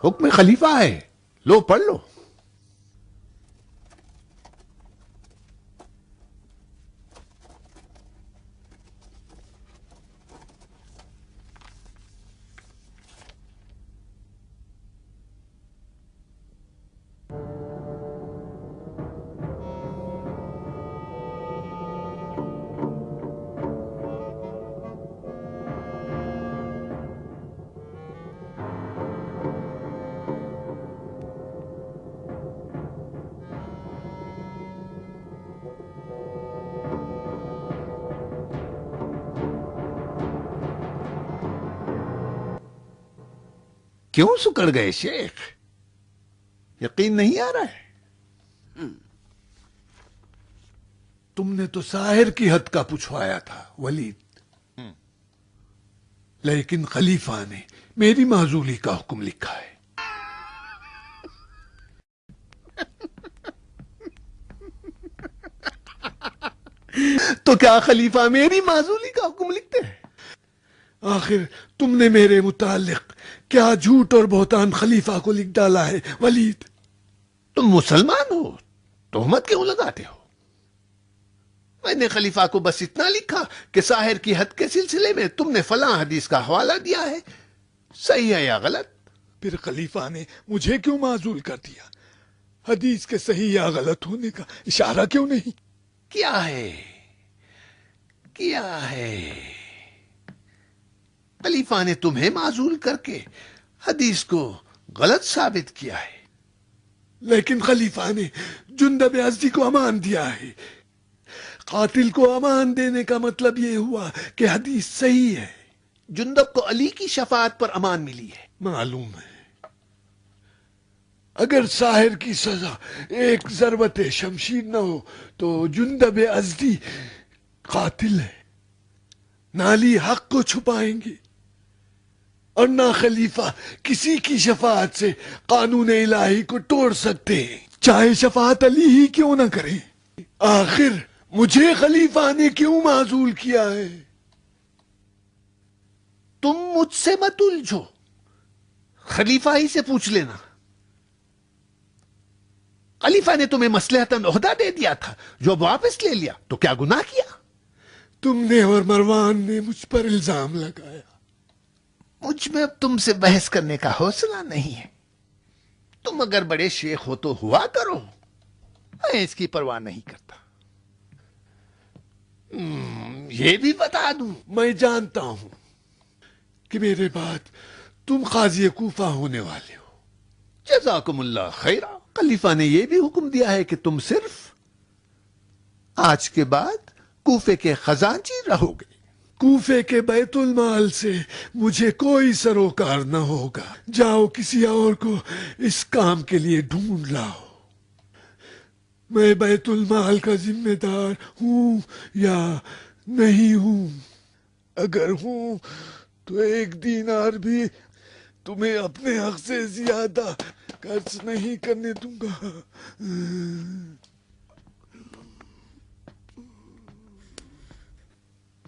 حکم خلیفہ ہے، لو پڑھ لو۔ کیوں سکڑ گئے شیخ؟ یقین نہیں آ رہا ہے؟ تم نے تو ساحر کی حد کا پوچھوایا تھا ولید، لیکن خلیفہ نے میری معزولی کا حکم لکھا ہے۔ تو کیا خلیفہ میری معزولی کا حکم لکھتے ہیں؟ آخر تم نے میرے متعلق کیا جھوٹ اور بہتان خلیفہ کو لکھ ڈالا ہے ولید؟ تم مسلمان ہو، تہمت کیوں لگاتے ہو؟ میں نے خلیفہ کو بس اتنا لکھا کہ ساحر کی حد کے سلسلے میں تم نے فلاں حدیث کا حوالہ دیا ہے، صحیح ہے یا غلط؟ پھر خلیفہ نے مجھے کیوں معزول کر دیا؟ حدیث کے صحیح یا غلط ہونے کا اشارہ کیوں نہیں کیا ہے؟ خلیفہ نے تمہیں معزول کر کے حدیث کو غلط ثابت کیا ہے، لیکن خلیفہ نے جندب ازدی کو امان دیا ہے۔ قاتل کو امان دینے کا مطلب یہ ہوا کہ حدیث صحیح ہے۔ جندب کو علی کی شفاعت پر امان ملی ہے، معلوم ہے۔ اگر ساحر کی سزا ایک ضربت شمشیر نہ ہو تو جندب ازدی قاتل ہے، نہ علی حق کو چھپائیں گے اور نہ خلیفہ کسی کی شفاعت سے قانون الہی کو توڑ سکتے ہیں، چاہے شفاعت علی ہی کیوں نہ کریں۔ آخر مجھے خلیفہ نے کیوں معزول کیا ہے؟ تم مجھ سے مت الجھو، خلیفہ ہی سے پوچھ لینا۔ خلیفہ نے تمہیں مصلحتاً عہدہ دے دیا تھا، جو اب واپس لے لیا تو کیا گناہ کیا؟ تم نے اور مروان نے مجھ پر الزام لگایا۔ مجھ میں اب تم سے بحث کرنے کا حوصلہ نہیں ہے۔ تم اگر بڑے شیخ ہو تو ہوا کرو، میں اس کی پرواہ نہیں کرتا۔ یہ بھی بتا دوں، میں جانتا ہوں کہ میرے بعد تم قاضی کوفہ ہونے والے ہو۔ جزاکم اللہ خیرہ۔ خلیفہ نے یہ بھی حکم دیا ہے کہ تم صرف آج کے بعد کوفے کے خزانچی رہو گے۔ کوفے کے بیت المال سے مجھے کوئی سروکار نہ ہوگا، جاؤ کسی اور کو اس کام کے لیے ڈھونڈ لاؤ۔ میں بیت المال کا ذمہ دار ہوں یا نہیں ہوں؟ اگر ہوں تو ایک دینار بھی تمہیں اپنے حق سے زیادہ خرچ نہیں کرنے دوں گا۔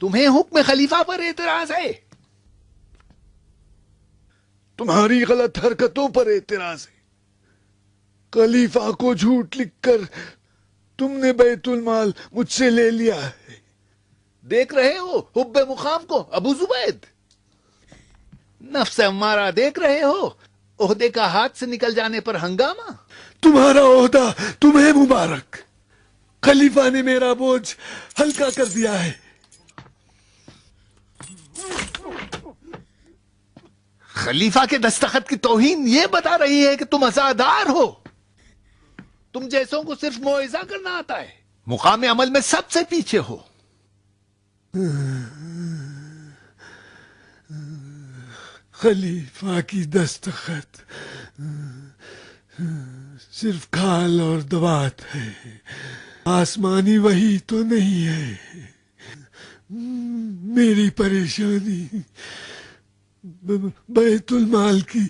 تمہیں حکم خلیفہ پر اعتراض ہے؟ تمہاری غلط حرکتوں پر اعتراض ہے۔ خلیفہ کو جھوٹ لکھ کر تم نے بیت المال مجھ سے لے لیا ہے۔ دیکھ رہے ہو حب مقام کو ابو زبید؟ نفس امارہ دیکھ رہے ہو عہدے کا ہاتھ سے نکل جانے پر ہنگامہ؟ تمہارا عہدہ تمہیں مبارک، خلیفہ نے میرا بوجھ ہلکا کر دیا ہے۔ خلیفہ کے دستخط کی توہین یہ بتا رہی ہے کہ تم عزادار ہو۔ تم جیسوں کو صرف موعظہ کرنا آتا ہے، مقام عمل میں سب سے پیچھے ہو۔ خلیفہ کی دستخط صرف کھال اور دوات ہے، آسمانی وحی تو نہیں ہے۔ میری پریشانی بیت المال کی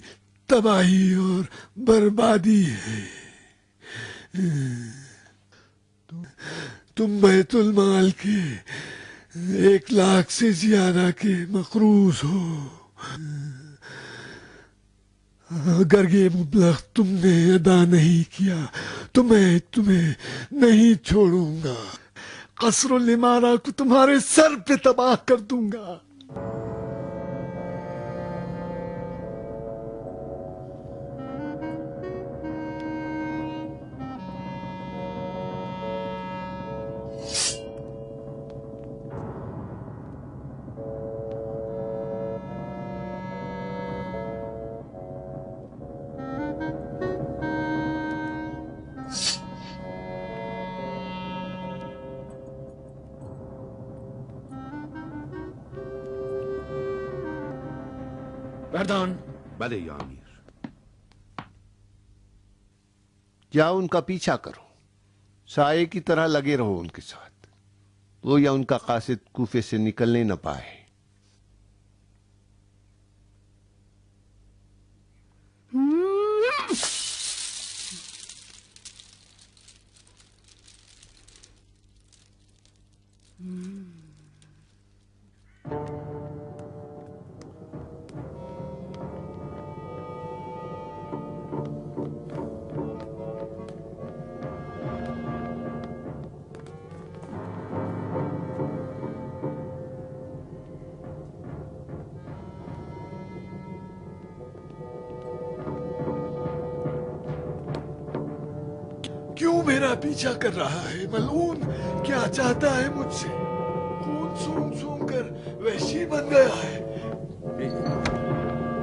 تباہی اور بربادی ہے۔ تم بیت المال کے 1,00,000 سے زیادہ کے مقروض ہو۔ اگر یہ مبلغ تم نے ادا نہیں کیا تو میں تمہیں نہیں چھوڑوں گا، قصر العمارہ کو تمہارے سر پہ تباہ کر دوں گا۔ وردان، بھلے یا امیر۔ یا ان کا پیچھا کرو، سائے کی طرح لگے رہو ان کے ساتھ، وہ یا ان کا قاصد کوفے سے نکلنے نہ پائے۔ کیوں میرا پیچھا کر رہا ہے ملعون؟ کیا چاہتا ہے مجھ سے؟ خون سون سون کر وحشی بن گیا ہے۔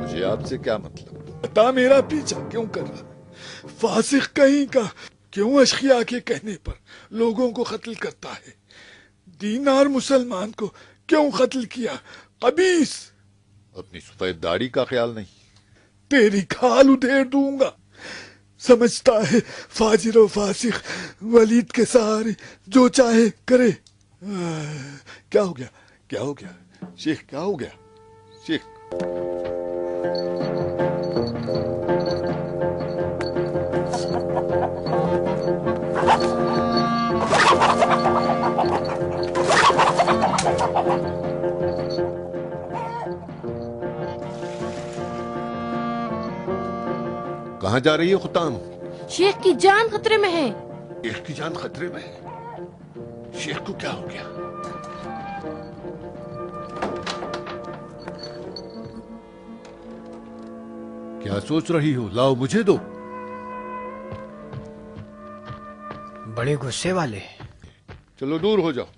مجھے آپ سے کیا مطلب؟ بتا میرا پیچھا کیوں کر رہا ہے؟ فاسق کہیں کا، کیوں اشقیاء کے کہنے پر لوگوں کو قتل کرتا ہے؟ دینار مسلمان کو کیوں قتل کیا؟ قبیث! اپنی سفید داڑھی کا خیال نہیں؟ تیری کھال ادھیڑ دوں گا۔ سمجھتا ہے فاجر و فاسق ولید کے سہارے جو چاہے کرے۔ کیا ہو گیا؟ کیا ہو گیا شیخ؟ کیا ہو گیا شیخ؟ کہاں جا رہی ہے ختام؟ شیخ کی جان خطرے میں ہے۔ شیخ کی جان خطرے میں ہے؟ شیخ کو کیا ہو گیا؟ کیا سوچ رہی ہو؟ لاؤ مجھے دو۔ بڑے غصے والے۔ چلو دور ہو جاؤ۔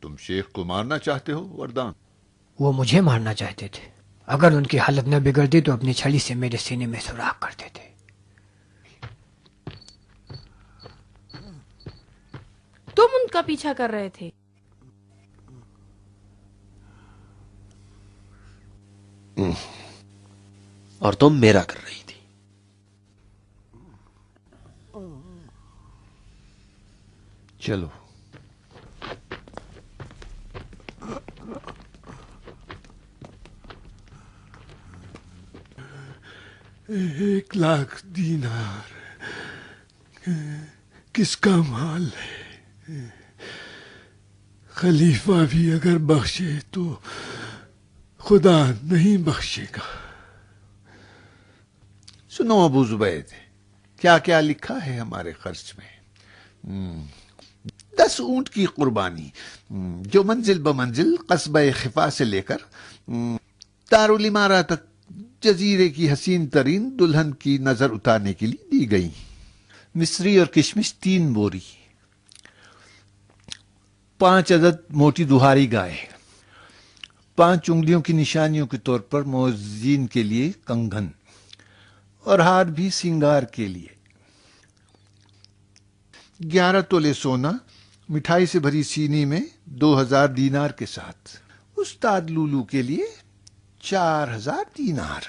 تم شیخ کو مارنا چاہتے ہو وردان؟ وہ مجھے مارنا چاہتے تھے، اگر ان کی حالت نہ بگڑتی تو اپنی چھڑی سے میرے سینے میں سوراخ کرتے تھے۔ تم ان کا پیچھا کر رہے تھے؟ اور تم میرا کر رہی تھی۔ چلو ایک لاکھ دینار کس کا مال ہے؟ خلیفہ بھی اگر بخشے تو خدا نہیں بخشے گا۔ سنو ابو زبید، کیا کیا لکھا ہے ہمارے خرچ میں؟ 10 اونٹ کی قربانی، جو منزل بمنزل قصبہ خفا سے لے کر دارالامارہ تک جزیرے کی حسین ترین دلہن کی نظر اتارنے کے لیے دی گئی۔ مصری اور کشمش 3 بوری، 5 عدد موٹی دہاری گائے، 5 انگلیوں کی نشانیوں کے طور پر موذین کے لیے کنگن اور ہار بھی سنگار کے لیے، 11 تولے سونا مٹھائی سے بھری سینی میں 2000 دینار کے ساتھ، استاد لولو کے لیے 4000 دینار،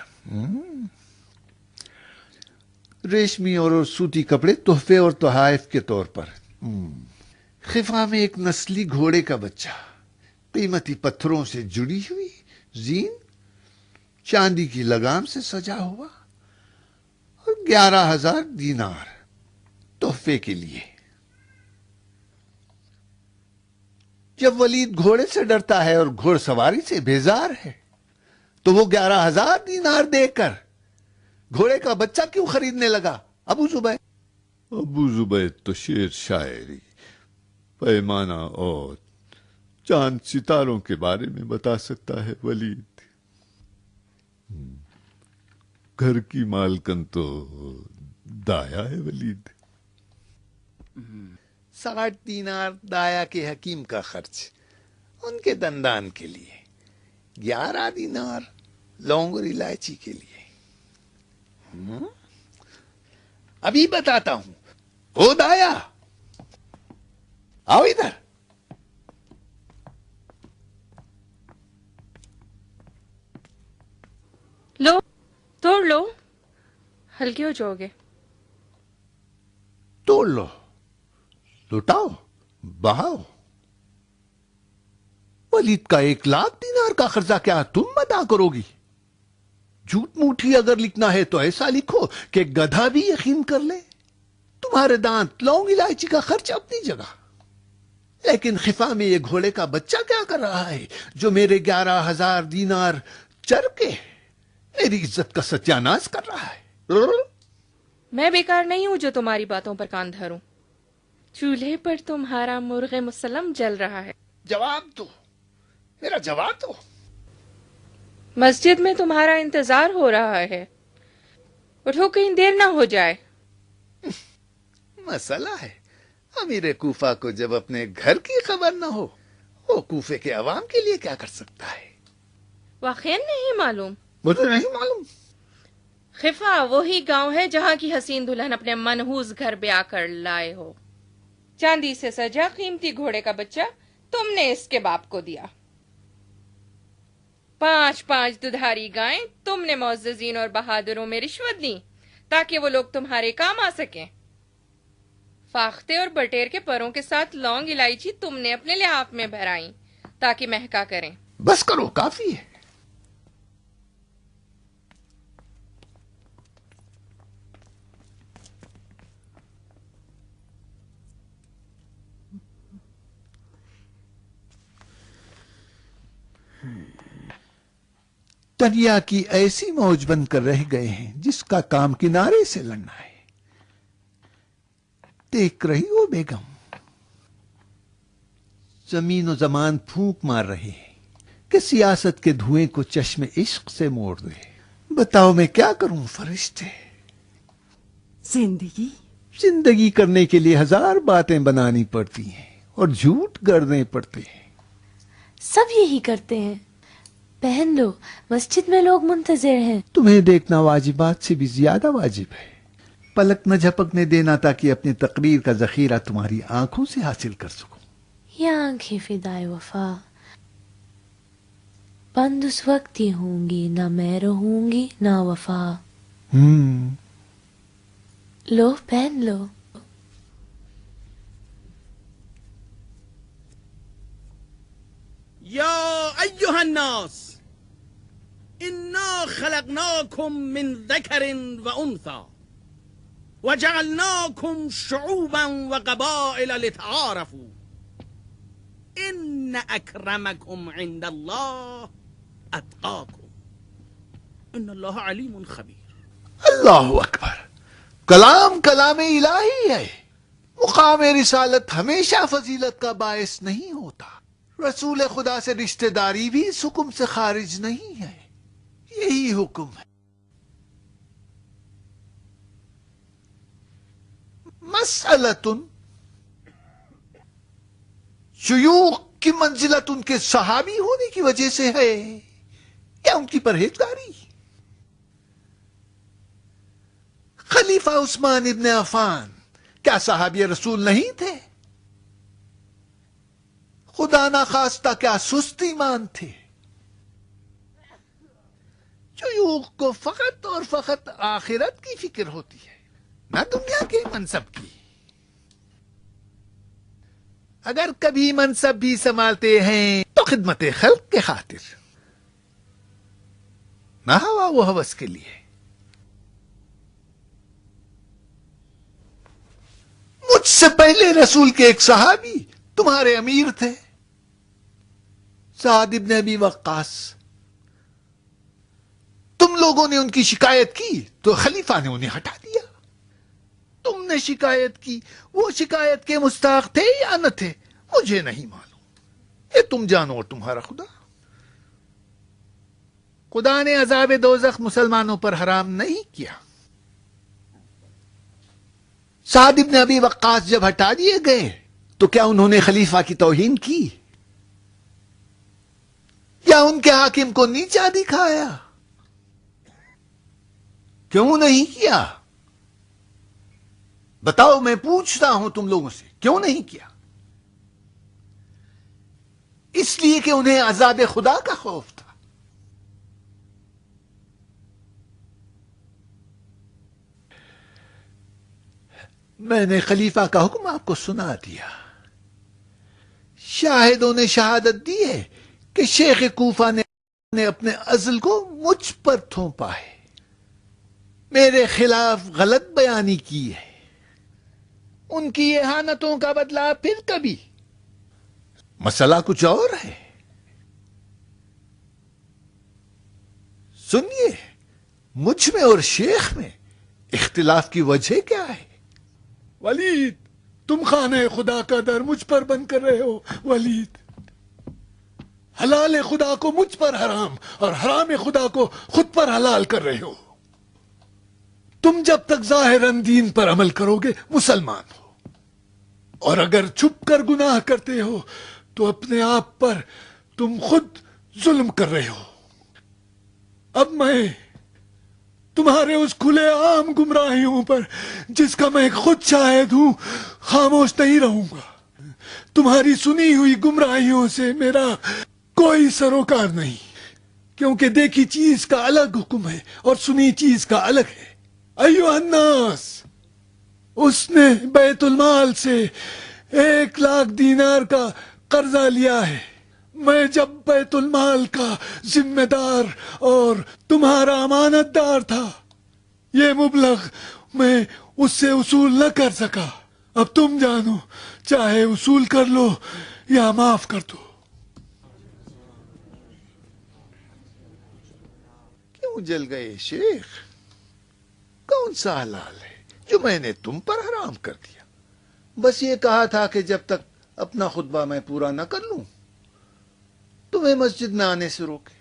ریشمی اور سوتی کپڑے تحفے اور تحائف کے طور پر، خفا میں ایک نسلی گھوڑے کا بچہ، قیمتی پتھروں سے جڑی ہوئی زین، چاندی کی لگام سے سجا ہوا، اور 11000 دینار تحفے کے لیے۔ جب ولید گھوڑے سے ڈرتا ہے اور گھوڑ سواری سے بیزار ہے تو وہ 11,000 دینار دے کر گھوڑے کا بچہ کیوں خریدنے لگا؟ ابو زبیر تو شعر شاعری، پیمانہ اور چاند ستاروں کے بارے میں بتا سکتا ہے ولید، گھر کی مالکن تو دایا ہے ولید۔ 60 دینار دایا کے حکیم کا خرچ ان کے دندان کے لیے، 11 دینار لونگ اور الائچی کے لیے۔ ابھی بتاتا ہوں، او دایا آؤ ادھر۔ لو توڑ لو، ہلکے ہو جاؤ گے۔ توڑ لو، لٹاؤ، بہاؤ۔ ولید کا 1,00,000 دینار کا قرضہ کیا تم ادا کرو گی؟ جھوٹ موٹھی اگر لکھنا ہے تو ایسا لکھو کہ گدھا بھی یقین کر لے۔ تمہارے دانت، لونگ، الائچی کا خرچ اپنی جگہ، لیکن خفا میں یہ گھوڑے کا بچہ کیا کر رہا ہے جو میرے 11,000 دینار چر کے میری عزت کا ستیاناش کر رہا ہے؟ میں بیکار نہیں ہوں جو تمہاری باتوں پر کان دھروں۔ چولہے پر تمہارا مرغ مسلم جل رہا ہے۔ جواب دو، میرا جواب دو۔ مسجد میں تمہارا انتظار ہو رہا ہے، اٹھو کہیں دیر نہ ہو جائے۔ مسئلہ ہے، امیر کوفہ کو جب اپنے گھر کی خبر نہ ہو، وہ کوفے کے عوام کے لیے کیا کر سکتا ہے؟ واقعی نہیں معلوم؟ مجھے نہیں معلوم۔ خفا وہی گاؤں ہے جہاں کی حسین دلہن اپنے منحوس گھر بیاہ کر لائے ہو۔ چاندی سے سجا قیمتی گھوڑے کا بچہ تم نے اس کے باپ کو دیا۔ 5 ددھاری گائیں تم نے معززین اور بہادروں میں رشوت دی تاکہ وہ لوگ تمہارے کام آ سکیں۔ فاختے اور بٹیر کے پروں کے ساتھ لونگ الائچی تم نے اپنے لحاف میں بھرائیں تاکہ مہکا کریں۔ بس کرو، کافی ہے۔ دنیا کی ایسی موج بن کر رہ گئے ہیں جس کا کام کنارے سے لڑنا ہے۔ دیکھ رہی ہو بیگم، زمین و زمان پھونک مار رہے ہیں کہ سیاست کے دھوئیں کو چشم عشق سے موڑ دے۔ بتاؤ میں کیا کروں فرشتے؟ زندگی کرنے کے لیے 1000 باتیں بنانی پڑتی ہیں اور جھوٹ گڑنے پڑتے ہیں۔ سب یہی کرتے ہیں۔ پہن لو، مسجد میں لوگ منتظر ہیں۔ تمہیں دیکھنا واجبات سے بھی زیادہ واجب ہے۔ پلک نہ جھپکنے دینا تاکہ اپنی تقریر کا ذخیرہ تمہاری آنکھوں سے حاصل کر سکوں۔ یہ آنکھیں فدائے وفا بند اس وقت ہی ہوں گی، نہ میں رہوں گی نہ وفا۔ لو پہن لو۔ یا ایہا الناس انا خلقناکم من ذکر و انثی وجعلناکم شعوبا وقبائل لتعارفوا ان اکرمکم عند اللہ اتقاکم ان اللہ علیم خبیر۔ اللہ اکبر! کلام کلام الہی ہے۔ مقام رسالت ہمیشہ فضیلت کا باعث نہیں ہوتا۔ رسول خدا سے رشتہ داری بھی اس حکم سے خارج نہیں ہے۔ یہی حکم ہے۔ مسئلتن، شیوخ کی منزلت ان کے صحابی ہونے کی وجہ سے ہے یا ان کی پرہیزگاری؟ خلیفہ عثمان ابن عفان کیا صحابی رسول نہیں تھے؟ خدا نہ خواستہ کیا سست ایمان تھے؟ شیوخ کو فقط اور فقط آخرت کی فکر ہوتی ہے، نہ دنیا کے منصب کی۔ اگر کبھی منصب بھی سنبھالتے ہیں تو خدمت خلق کے خاطر، نہ ہوا و ہوس کے لیے۔ مجھ سے پہلے رسول کے ایک صحابی تمہارے امیر تھے، سعد ابن ابی وقاص، تم لوگوں نے ان کی شکایت کی تو خلیفہ نے انہیں ہٹا دیا. تم نے شکایت کی، وہ شکایت کے مستحق تھے یا نہ تھے مجھے نہیں معلوم، یہ تم جانو اور تمہارا خدا. خدا نے عذاب دوزخ مسلمانوں پر حرام نہیں کیا. سعد ابن ابی وقاص جب ہٹا دیے گئے تو کیا انہوں نے خلیفہ کی توہین کی یا ان کے حاکم کو نیچا دکھایا؟ کیوں نہیں کیا؟ بتاؤ، میں پوچھتا ہوں تم لوگوں سے، کیوں نہیں کیا؟ اس لیے کہ انہیں عذاب خدا کا خوف تھا. میں نے خلیفہ کا حکم آپ کو سنا دیا. شاہدوں نے شہادت دی ہے کہ شیخ کوفہ نے اپنے عزل کو مجھ پر تھوپا ہے، میرے خلاف غلط بیانی کی ہے. ان کی اہانتوں کا بدلہ پھر کبھی. مسئلہ کچھ اور ہے. سنیے، مجھ میں اور شیخ میں اختلاف کی وجہ کیا ہے؟ ولید، تم خانہ خدا کا در مجھ پر بند کر رہے ہو. ولید، حلال خدا کو مجھ پر حرام اور حرام خدا کو خود پر حلال کر رہے ہو. تم جب تک ظاہراً دین پر عمل کرو گے مسلمان ہو، اور اگر چھپ کر گناہ کرتے ہو تو اپنے آپ پر تم خود ظلم کر رہے ہو. اب میں تمہارے اس کھلے عام گمراہیوں پر جس کا میں خود شاہد ہوں خاموش نہیں رہوں گا. تمہاری سنی ہوئی گمراہیوں سے میرا کوئی سروکار نہیں، کیونکہ دیکھی چیز کا الگ حکم ہے اور سنی چیز کا الگ ہے. ایھا الناس، اس نے بیت المال سے 1,00,000 دینار کا قرضہ لیا ہے. میں جب بیت المال کا ذمہ دار اور تمہارا امانت دار تھا، یہ مبلغ میں اس سے وصول نہ کر سکا. اب تم جانو، چاہے وصول کر لو یا معاف کر دو. کیوں جل گئے شیخ؟ کون سا حلال ہے جو میں نے تم پر حرام کر دیا؟ بس یہ کہا تھا کہ جب تک اپنا خطبہ میں پورا نہ کر لوں تمہیں مسجد میں آنے سے روکے.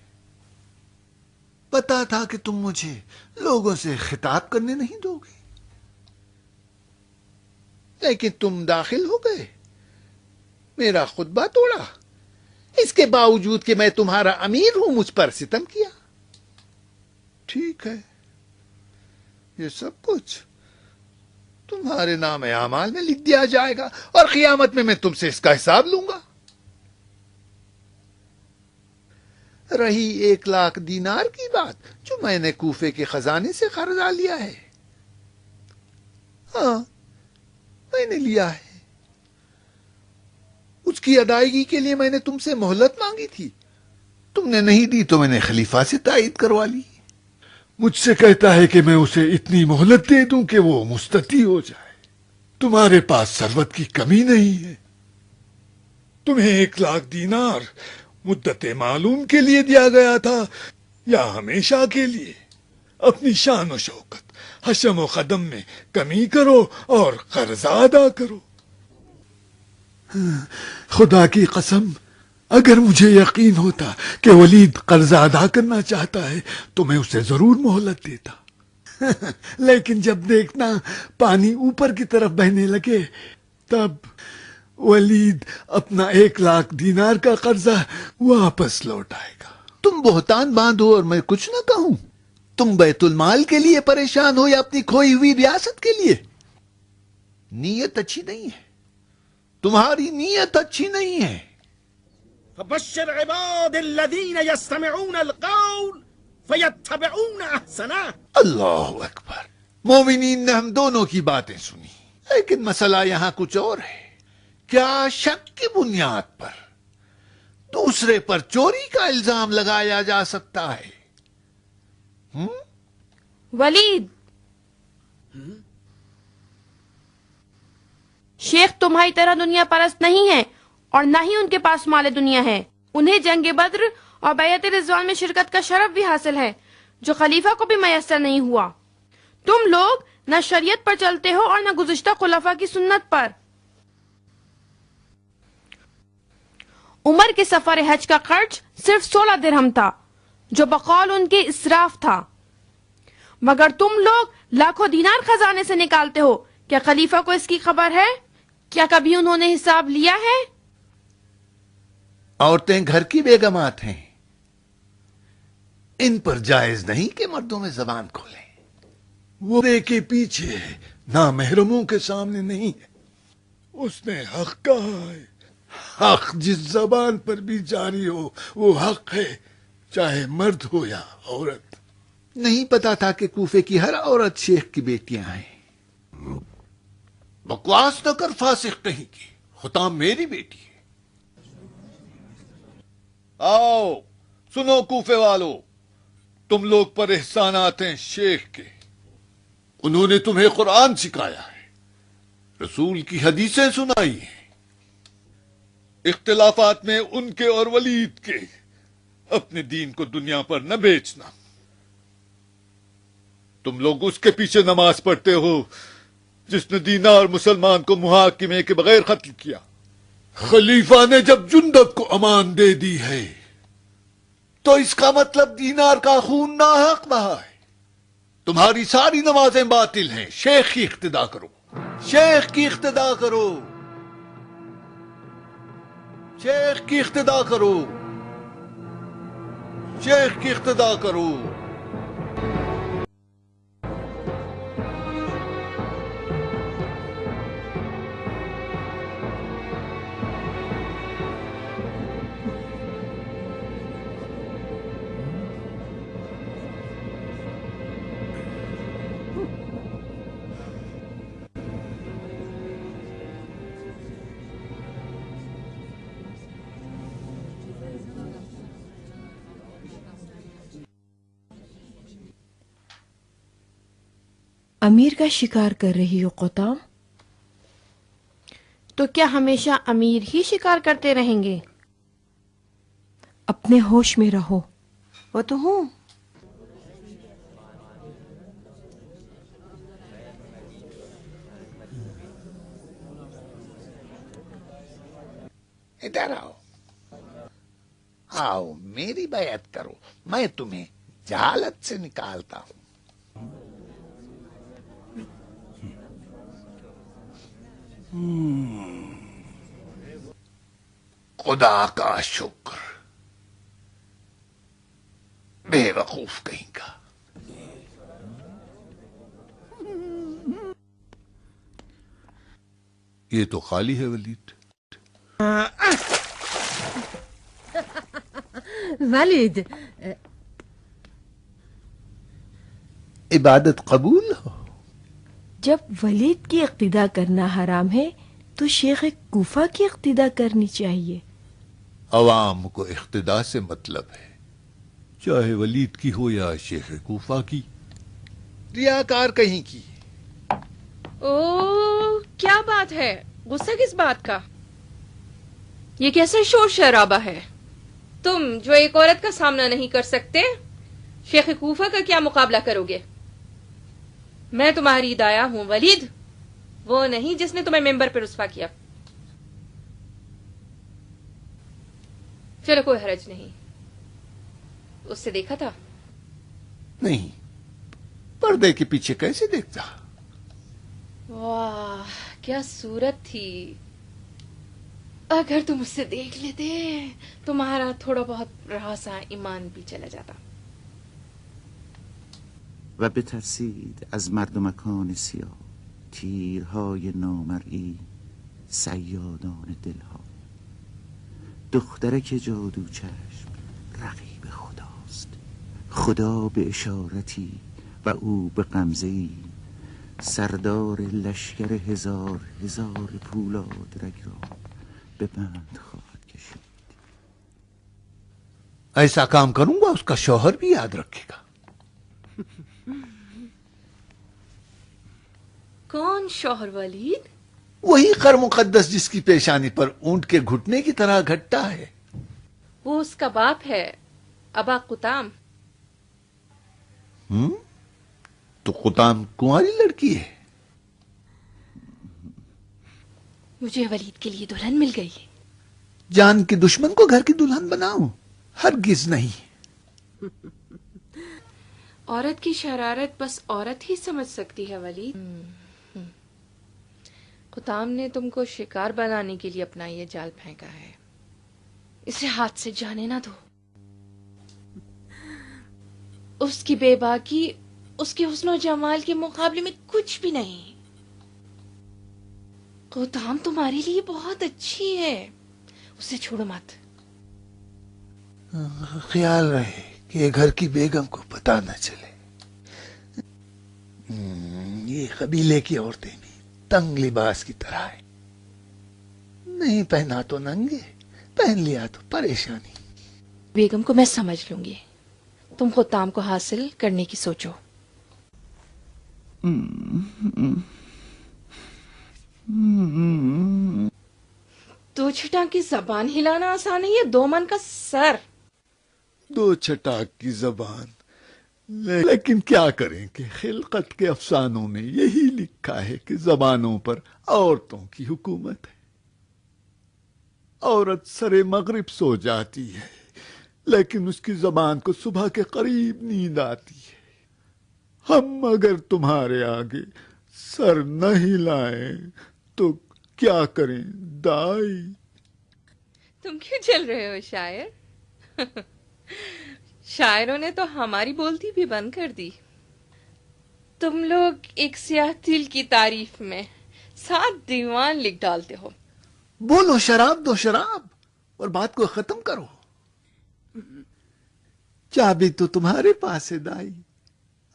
پتا تھا کہ تم مجھے لوگوں سے خطاب کرنے نہیں دو گے، لیکن تم داخل ہو گئے، میرا خطبہ توڑا. اس کے باوجود کہ میں تمہارا امیر ہوں مجھ پر ستم کیا. ٹھیک ہے، یہ سب کچھ تمہارے نام اعمال میں لکھ دیا جائے گا اور قیامت میں تم سے اس کا حساب لوں گا. رہی 1,00,000 دینار کی بات جو میں نے کوفے کے خزانے سے قرضہ لیا ہے، ہاں میں نے لیا ہے. اس کی ادائیگی کے لیے میں نے تم سے مہلت مانگی تھی، تم نے نہیں دی تو میں نے خلیفہ سے تائید کروا لی. مجھ سے کہتا ہے کہ میں اسے اتنی مہلت دے دوں کہ وہ مستطیع ہو جائے. تمہارے پاس ثروت کی کمی نہیں ہے. تمہیں 1,00,000 دینار مدت معلوم کے لیے دیا گیا تھا یا ہمیشہ کے لیے؟ اپنی شان و شوکت، حشم و قدم میں کمی کرو اور قرض ادا کرو. خدا کی قسم، اگر مجھے یقین ہوتا کہ ولید قرض ادا کرنا چاہتا ہے تو میں اسے ضرور مہلت دیتا. لیکن جب دیکھنا پانی اوپر کی طرف بہنے لگے تب ولید اپنا 1,00,000 دینار کا قرضہ واپس لوٹائے گا. تم بہتان باندھو اور میں کچھ نہ کہوں. تم بیت المال کے لیے پریشان ہو یا اپنی کھوئی ہوئی ریاست کے لیے؟ نیت اچھی نہیں ہے، تمہاری نیت اچھی نہیں ہے. فبشر عباد الذين يستمعون القول فيتبعون احسنه. اللہ اکبر. مومنین نے ہم دونوں کی باتیں سنی، لیکن مسئلہ یہاں کچھ اور ہے. کیا شک کی بنیاد پر دوسرے پر چوری کا الزام لگایا جا سکتا ہے؟ ولید، شیخ تمہاری طرح دنیا پرست نہیں ہے اور نہ ہی ان کے پاس مال دنیا ہے. انہیں جنگ بدر اور بیعت رضوان میں شرکت کا شرف بھی حاصل ہے جو خلیفہ کو بھی میسر نہیں ہوا. تم لوگ نہ شریعت پر چلتے ہو اور نہ گزشتہ خلفاء کی سنت پر. عمر کے سفر حج کا خرچ صرف 16 درہم تھا جو بقول ان کے اسراف تھا، مگر تم لوگ لاکھوں دینار خزانے سے نکالتے ہو. کیا خلیفہ کو اس کی خبر ہے؟ کیا کبھی انہوں نے حساب لیا ہے؟ عورتیں گھر کی بیگمات ہیں، ان پر جائز نہیں کہ مردوں میں زبان کھولیں. وہ کے پیچھے ہے، نامحرموں کے سامنے نہیں ہے. اس نے حق کہا ہے. حق جس زبان پر بھی جاری ہو وہ حق ہے، چاہے مرد ہو یا عورت. نہیں پتا تھا کہ کوفے کی ہر عورت شیخ کی بیٹیاں ہیں. بکواس نہ کر فاسق کہیں کی، حطام میری بیٹی ہے. آؤ سنو کوفے والو، تم لوگ پر احسانات ہیں شیخ کے. انہوں نے تمہیں قرآن سکھایا ہے، رسول کی حدیثیں سنائی ہیں. اختلافات میں ان کے اور ولید کے. اپنے دین کو دنیا پر نہ بیچنا. تم لوگ اس کے پیچھے نماز پڑھتے ہو جس نے دینار مسلمان کو محاکمے کے بغیر قتل کیا. خلیفہ نے جب جندب کو امان دے دی ہے تو اس کا مطلب دینار کا خون ناحق بہا ہے. تمہاری ساری نمازیں باطل ہیں. شیخ کی اقتدا کرو، شیخ کی اقتدا کرو، شیخ کی اقتدا کرو، شیخ کی اقتدا کرو. امیر کا شکار کر رہی ہو قطام؟ تو کیا ہمیشہ امیر ہی شکار کرتے رہیں گے؟ اپنے ہوش میں رہو. وہ تو ہوں. ادھر آؤ، آؤ میری بیعت کرو، میں تمہیں جہالت سے نکالتا ہوں. خدا کا شکر، بے وقوف کہیں کا. یہ تو خالی ہے ولید. والد عبادت قبول ہو. جب ولید کی اقتدا کرنا حرام ہے تو شیخ کوفہ کی اقتدا کرنی چاہیے. عوام کو اقتدا سے مطلب ہے، چاہے ولید کی ہو یا شیخ کوفہ کی. ریاکار کہیں کی. او کیا بات ہے؟ غصہ کس بات کا؟ یہ کیسا شور شرابہ ہے؟ تم جو ایک عورت کا سامنا نہیں کر سکتے، شیخ کوفہ کا کیا مقابلہ کرو گے؟ میں تمہاری دایا ہوں ولید، وہ نہیں جس نے تمہیں ممبر پہ رسوا کیا. چلو کوئی حرج نہیں. اس سے دیکھا تھا؟ نہیں، پردے کے پیچھے کیسے دیکھتا. واہ کیا صورت تھی. اگر تم اس سے دیکھ لیتے تمہارا تھوڑا بہت رہا سا ایمان بھی چلا جاتا. و بترسید از مردمکان سیاه تیرهای نامرئی صیادان دلها. دخترک جادو چشم رقیب خداست، خدا به اشارتی و او به غمزه‌ای سردار لشکر هزار هزار پولاد رگ را به بند خواهد کشید. ایسا کام کروں گا اس کا شوہر بھی یاد رکھے گا. کون شوہر ولید؟ وہی خر مقدس جس کی پیشانی پر اونٹ کے گھٹنے کی طرح گھٹتا ہے. وہ اس کا باپ ہے، ابا قطام۔ تو قطام کنواری لڑکی ہے؟ مجھے ولید کے لیے دلہن مل گئی ہے۔ جان کے دشمن کو گھر کی دلہن بناؤ؟ ہرگز نہیں۔ عورت کی شرارت بس عورت ہی سمجھ سکتی ہے ولید۔ قطام نے تم کو شکار بنانے کے لیے اپنا یہ جال پھینکا ہے، اسے ہاتھ سے جانے نہ دو۔ اس کی بے باکی اس کے حسن و جمال کے مقابلے میں کچھ بھی نہیں۔ قطام تمہارے لیے بہت اچھی ہے، اسے چھوڑو مت۔ خیال رہے کہ گھر کی بیگم کو پتہ نہ چلے۔ یہ قبیلے کی عورتیں بھی تنگ لباس کی طرح ہیں، نہیں پہنا تو ننگے، پہن لیا تو پریشانی۔ بیگم کو میں سمجھ لوں گی، تم قطام کو حاصل کرنے کی سوچو۔ دو چھٹاک کی زبان ہلانا آسان ہے، یہ 2 من کا سر۔ 2 چھٹاک کی زبان، لیکن کیا کریں کہ خلقت کے افسانوں میں یہی لکھا ہے کہ زبانوں پر عورتوں کی حکومت ہے۔ عورت سرے مغرب سو جاتی ہے، لیکن اس کی زبان کو صبح کے قریب نیند آتی ہے۔ ہم اگر تمہارے آگے سر نہ ہلائیں تو کیا کریں دائی؟ تم کیوں چل رہے ہو شاعر؟ شاعروں نے تو ہماری بولتی بھی بند کر دی۔ تم لوگ ایک سیاہ دل کی تعریف میں 7 دیوان لکھ ڈالتے ہو۔ بولو شراب دو شراب اور بات کو ختم کرو۔ چابی تو تمہارے پاس ہے دائی،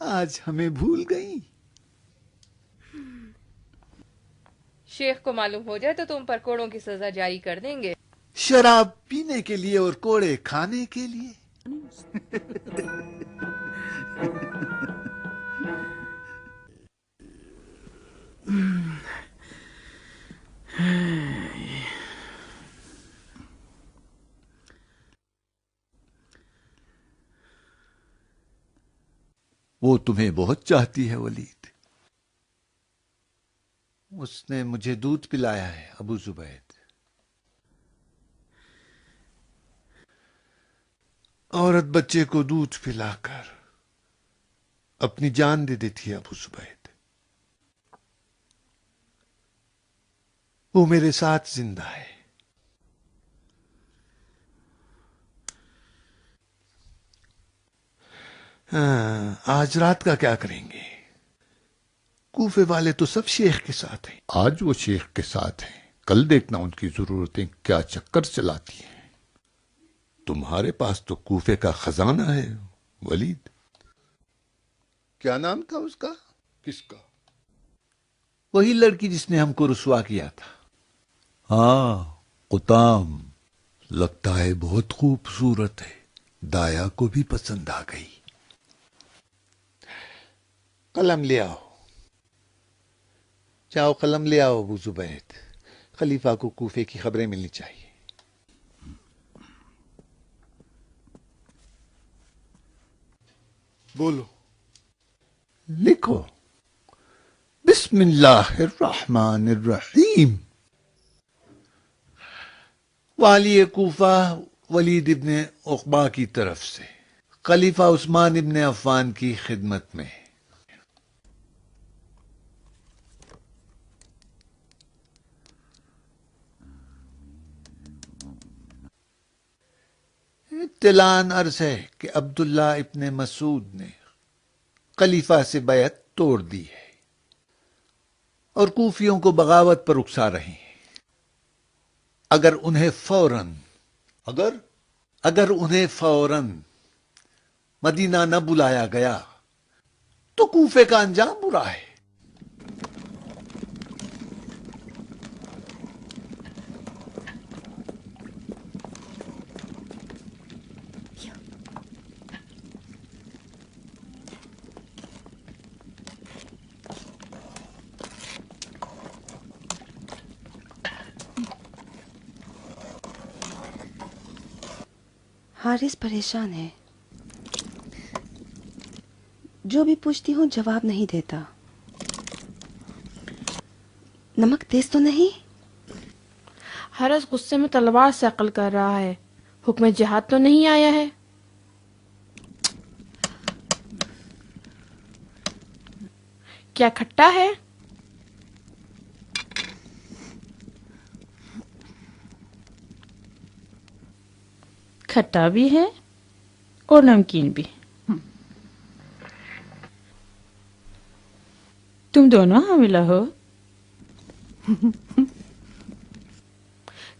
آج ہمیں بھول گئی۔ شیخ کو معلوم ہو جائے تو تم پر کوڑوں کی سزا جاری کر دیں گے۔ شراب پینے کے لیے اور کوڑے کھانے کے لیے۔ وہ تمہیں بہت چاہتی ہے ولید۔ اس نے مجھے دودھ پلایا ہے ابو زبید۔ عورت بچے کو دودھ پلا کر اپنی جان دے دیتی ہے ابو زبید۔ وہ میرے ساتھ زندہ ہے۔ آج رات کا کیا کریں گے؟ کوفے والے تو سب شیخ کے ساتھ ہیں۔ آج وہ شیخ کے ساتھ ہیں، کل دیکھنا ان کی ضرورتیں کیا چکر چلاتی ہیں۔ تمہارے پاس تو کوفے کا خزانہ ہے ولید۔ کیا نام تھا اس کا؟ کس کا؟ وہی لڑکی جس نے ہم کو رسوا کیا تھا۔ ہاں، قطام۔ لگتا ہے بہت خوبصورت ہے، دایا کو بھی پسند آ گئی۔ قلم لے آؤ، جاؤ قلم لے آؤ ابو زبید، خلیفہ کو کوفے کی خبریں ملنی چاہیے۔ بولو۔ لکھو۔ بسم اللہ الرحمن الرحیم۔ والی کوفہ ولید ابن عقبہ کی طرف سے خلیفہ عثمان ابن عفان کی خدمت میں۔ اطلاع عرض ہے کہ عبداللہ ابن مسعود نے خلیفہ سے بیعت توڑ دی ہے اور کوفیوں کو بغاوت پر اکسا رہے ہیں۔ اگر انہیں فوراً مدینہ نہ بلایا گیا تو کوفے کا انجام برا ہے۔ حارث پریشان ہے. جو بھی پوچھتی ہوں جواب نہیں دیتا. نمک تیز تو نہیں؟ حارث غصے میں تلوار سے عقل کر رہا ہے. حکم جہاد تو نہیں آیا ہے. کیا کھٹا ہے؟ کھٹا بھی ہے اور نمکین بھی. تم دونوں حاملہ ہو؟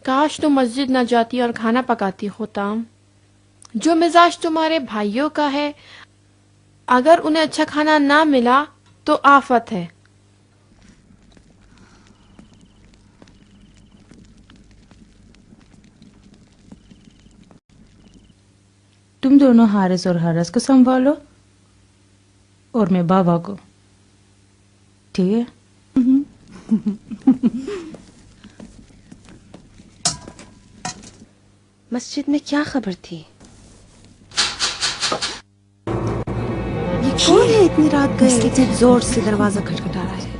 کاش تم مسجد نہ جاتی اور کھانا پکاتی ہوتا. جو مزاج تمہارے بھائیوں کا ہے، اگر انہیں اچھا کھانا نہ ملا تو آفت ہے. تم دونوں حارث اور حارث کو سنبھالو اور میں بابا کو. ٹھیک ہے؟ مسجد میں کیا خبر تھی؟ یہ کون ہے اتنی رات گئے؟ اتنے زور سے دروازہ کھٹکھٹا رہا ہے.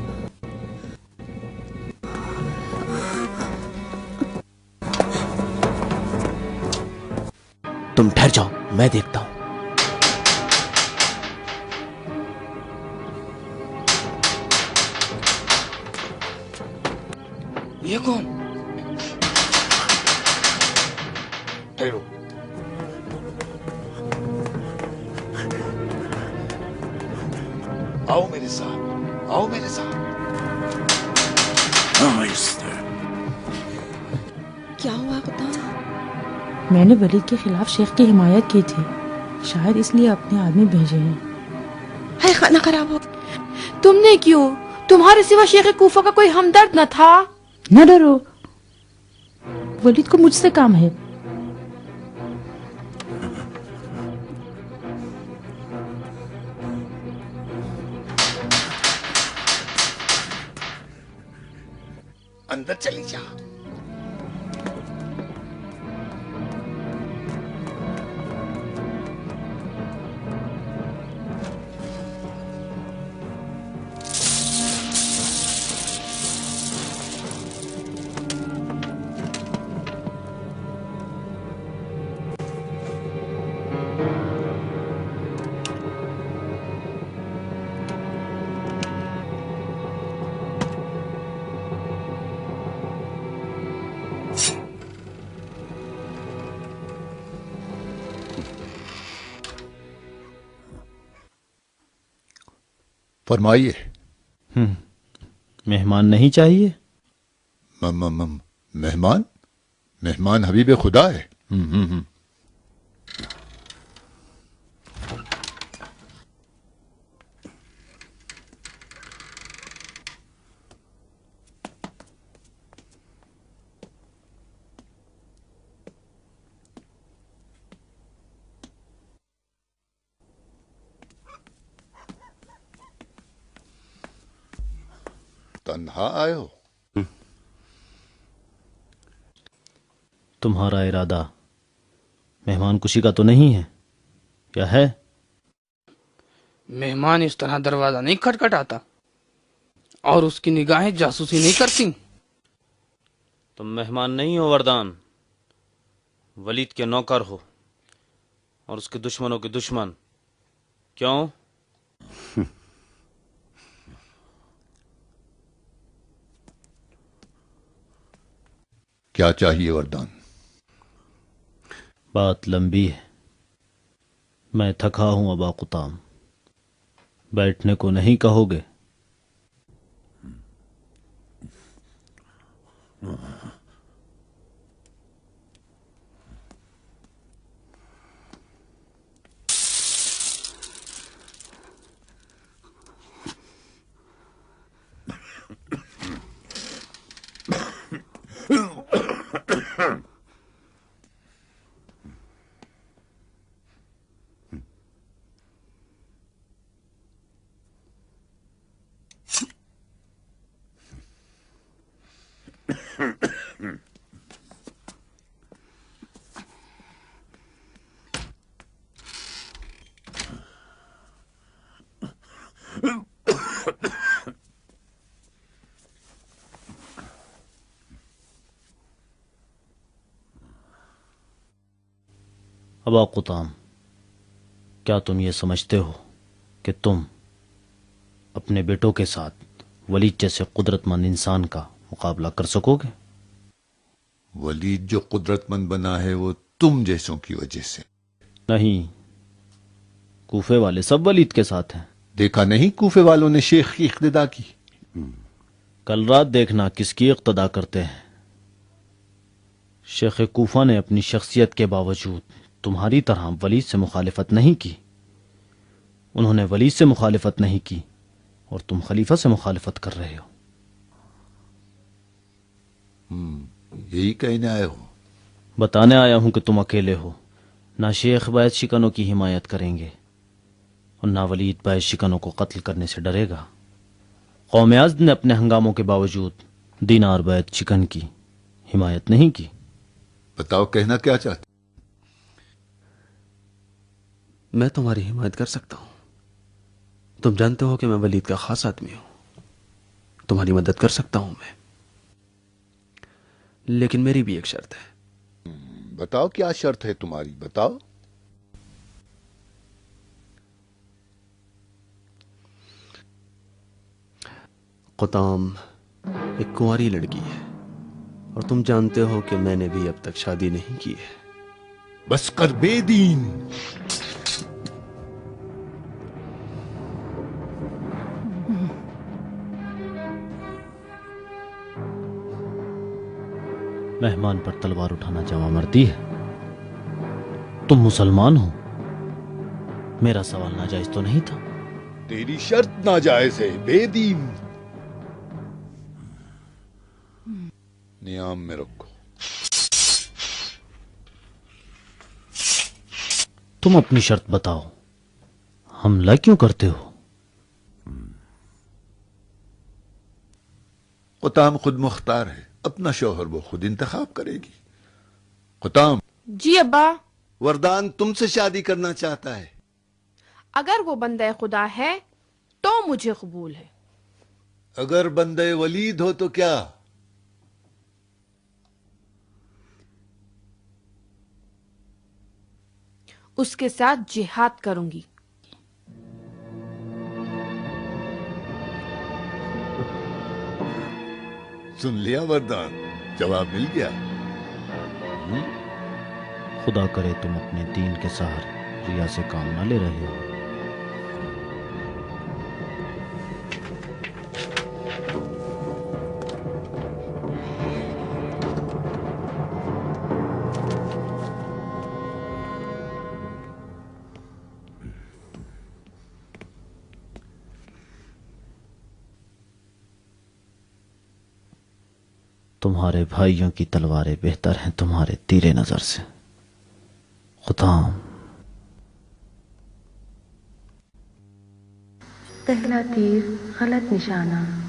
تم ٹھہر جاؤ، میں دیکھتا ہوں. یہ کون؟ ٹھہرو. آؤ میرے ساتھ، آؤ میرے ساتھ. کیا ہوا بتا؟ میں نے ولید کے خلاف شیخ کی حمایت کی تھی، شاید اس لیے اپنے آدمی بھیجے ہیں. ہے کھانا خراب ہو. تم نے کیوں؟ تمہارے سوا شیخ کوفہ کا کوئی ہمدرد نہ تھا؟ نہ ڈرو، ولید کو مجھ سے کام ہے. اندر چلی جا. فرمائیے. مہمان نہیں چاہیے؟ مہمان؟ مہمان حبیب خدا ہے. تنہا آئے ہو؟ تمہارا ارادہ مہمان کشی کا تو نہیں ہے، کیا ہے؟ مہمان اس طرح دروازہ نہیں کھٹکھٹاتا اور اس کی نگاہیں جاسوسی نہیں کرتی. تم مہمان نہیں ہو وردان، ولید کے نوکر ہو اور اس کے دشمنوں کے دشمن. کیوں؟ کیا چاہیے وردان؟ بات لمبی ہے، میں تھکا ہوں ابا قطام. بیٹھنے کو نہیں کہو گے؟ ابا قطام، کیا تم یہ سمجھتے ہو کہ تم اپنے بیٹوں کے ساتھ ولید جیسے قدرت مند انسان کا مقابلہ کر سکو گے؟ ولید جو قدرت مند بنا ہے وہ تم جیسوں کی وجہ سے نہیں، کوفے والے سب ولید کے ساتھ ہیں۔ دیکھا نہیں کوفے والوں نے شیخ کی اقتدا کی؟ کل رات دیکھنا کس کی اقتدا کرتے ہیں۔ شیخ کوفہ نے اپنی شخصیت کے باوجود تمہاری طرح ولید سے مخالفت نہیں کی۔ انہوں نے ولید سے مخالفت نہیں کی اور تم خلیفہ سے مخالفت کر رہے ہو۔ یہی کہنے آئے ہو؟ بتانے آیا ہوں کہ تم اکیلے ہو۔ نہ شیخ باعث شکنوں کی حمایت کریں گے اور نہ ولید باعث شکنوں کو قتل کرنے سے ڈرے گا۔ قوم ازد نے اپنے ہنگاموں کے باوجود دینار باعث شکن کی حمایت نہیں کی۔ بتاؤ کہنا کیا چاہتے؟ میں تمہاری حمایت کر سکتا ہوں۔ تم جانتے ہو کہ میں ولید کا خاص آدمی ہوں، تمہاری مدد کر سکتا ہوں میں، لیکن میری بھی ایک شرط ہے۔ بتاؤ کیا شرط ہے تمہاری، بتاؤ۔ قطام ایک کنواری لڑکی ہے اور تم جانتے ہو کہ میں نے بھی اب تک شادی نہیں کی ہے۔ بس کر بے دین۔ مہمان پر تلوار اٹھانا جواں مردی ہے۔ تم مسلمان ہو، میرا سوال ناجائز تو نہیں تھا؟ تیری شرط ناجائز ہے، بے دین۔ نیام میں رکھو۔ تم اپنی شرط بتاؤ، حملہ کیوں کرتے ہو؟ قطام خود مختار ہے، اپنا شوہر وہ خود انتخاب کرے گی۔ قطام۔ جی ابا۔ وردان تم سے شادی کرنا چاہتا ہے۔ اگر وہ بندہ خدا ہے تو مجھے قبول ہے۔ اگر بندے ولید ہو تو کیا؟ اس کے ساتھ جہاد کروں گی۔ سن لیا وردان، جواب مل گیا۔ خدا کرے تم اپنے دین کے سہارے ریا سے کام نہ لے رہے ہو۔ تمہارے بھائیوں کی تلواریں بہتر ہیں تمہارے تیر نظر سے۔ قطام۔ پہلا تیر غلط نشانہ،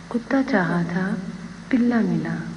کتا چاہا تھا، بلا ملا۔